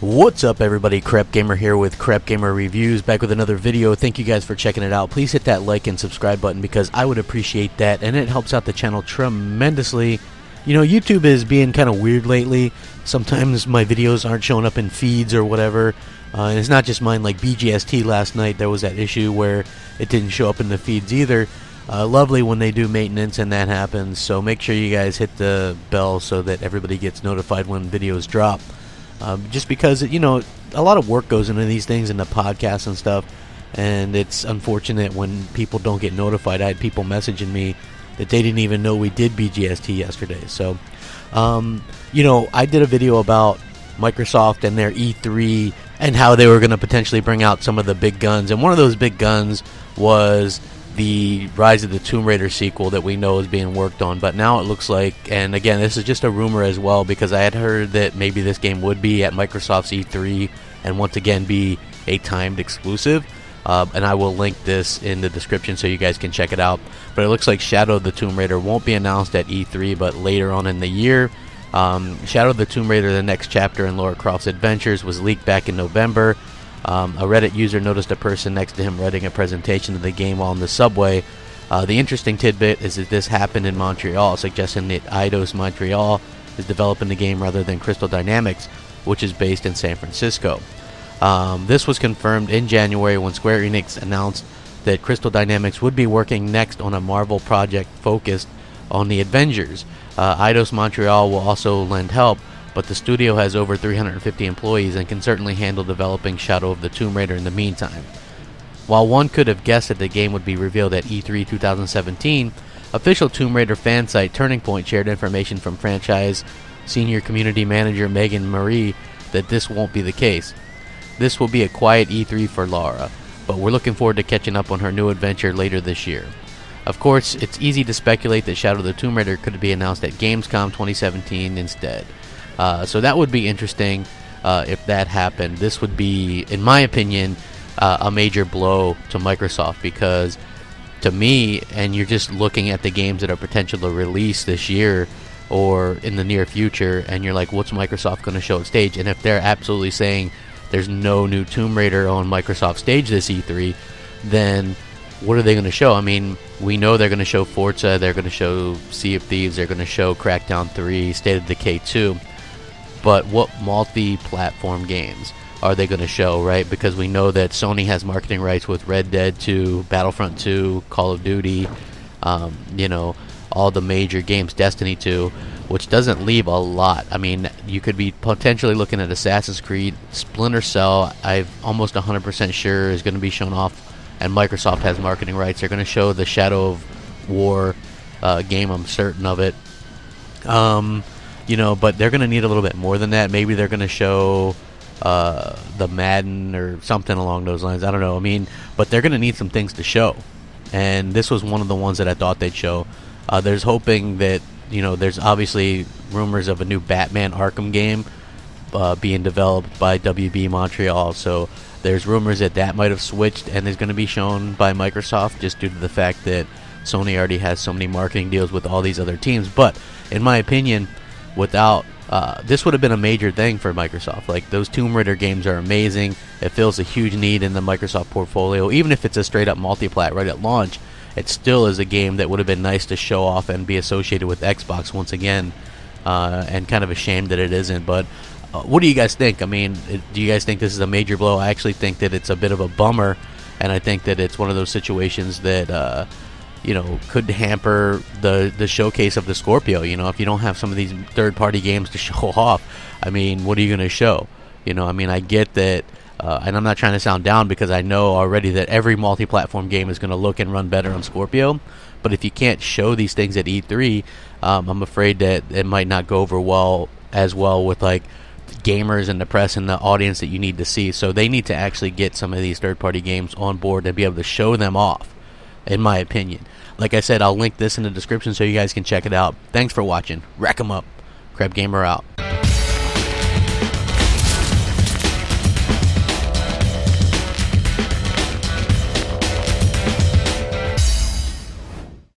What's up, everybody? Crapgamer here with Crapgamer Reviews, back with another video. Thank you guys for checking it out. Please hit that like and subscribe button because I would appreciate that, and it helps out the channel tremendously. You know, YouTube is being kind of weird lately. Sometimes my videos aren't showing up in feeds or whatever, and it's not just mine. Like BGST last night, there was that issue where it didn't show up in the feeds either. Lovely when they do maintenance and that happens, so make sure you guys hit the bell so that everybody gets notified when videos drop. Just because, you know, a lot of work goes into these things, into podcasts and stuff, and it's unfortunate when people don't get notified. I had people messaging me that they didn't even know we did BGST yesterday. So, you know, I did a video about Microsoft and their E3 and how they were going to potentially bring out some of the big guns, and one of those big guns was the Rise of the Tomb Raider sequel that we know is being worked on. But now it looks like, and again, this is just a rumor as well, because I had heard that maybe this game would be at Microsoft's E3 and once again be a timed exclusive, and I will link this in the description so you guys can check it out. But it looks like Shadow of the Tomb Raider won't be announced at E3 but later on in the year. Shadow of the Tomb Raider, the next chapter in Lara Croft's adventures, was leaked back in November. A Reddit user noticed a person next to him writing a presentation of the game while in the subway. The interesting tidbit is that this happened in Montreal, suggesting that Eidos Montreal is developing the game rather than Crystal Dynamics, which is based in San Francisco. This was confirmed in January when Square Enix announced that Crystal Dynamics would be working next on a Marvel project focused on the Avengers. Eidos Montreal will also lend help, but the studio has over 350 employees and can certainly handle developing Shadow of the Tomb Raider in the meantime. While one could have guessed that the game would be revealed at E3 2017, official Tomb Raider fan site Turning Point shared information from franchise senior community manager Megan Marie that this won't be the case. This will be a quiet E3 for Lara, but we're looking forward to catching up on her new adventure later this year. Of course, it's easy to speculate that Shadow of the Tomb Raider could be announced at Gamescom 2017 instead. So that would be interesting if that happened. This would be, in my opinion, a major blow to Microsoft, because to me, and you're just looking at the games that are potential to release this year or in the near future, and you're like, what's Microsoft going to show at stage? And if they're absolutely saying there's no new Tomb Raider on Microsoft stage this E3, then what are they going to show? I mean, we know they're going to show Forza, they're going to show Sea of Thieves, they're going to show Crackdown 3, State of Decay 2. But what multi-platform games are they going to show, right? Because we know that Sony has marketing rights with Red Dead 2, Battlefront 2, Call of Duty, you know, all the major games, Destiny 2, which doesn't leave a lot. I mean, you could be potentially looking at Assassin's Creed, Splinter Cell, I'm almost 100% sure is going to be shown off, and Microsoft has marketing rights. They're going to show the Shadow of War game, I'm certain of it. You know, but they're going to need a little bit more than that. Maybe they're going to show the Madden or something along those lines. I don't know. I mean, but they're going to need some things to show. And this was one of the ones that I thought they'd show. There's hoping that, you know, there's obviously rumors of a new Batman Arkham game being developed by WB Montreal. So there's rumors that that might have switched and is going to be shown by Microsoft, just due to the fact that Sony already has so many marketing deals with all these other teams. But in my opinion, without this would have been a major thing for Microsoft. Like, those Tomb Raider games are amazing. It fills a huge need in the Microsoft portfolio. Even if it's a straight up multi-plat right at launch, it still is a game that would have been nice to show off and be associated with Xbox once again, and kind of a shame that it isn't. But what do you guys think? I mean, do you guys think this is a major blow? I actually think that it's a bit of a bummer, and I think that it's one of those situations that you know, could hamper the showcase of the Scorpio. You know, if you don't have some of these third-party games to show off, I mean, what are you going to show? You know, I mean, I get that, and I'm not trying to sound down, because I know already that every multi-platform game is going to look and run better on Scorpio, but if you can't show these things at E3, I'm afraid that it might not go over as well with, like, gamers and the press and the audience that you need to see. So they need to actually get some of these third-party games on board and be able to show them off, in my opinion. Like I said, I'll link this in the description so you guys can check it out. Thanks for watching. Rack 'em up. Crapgamer out.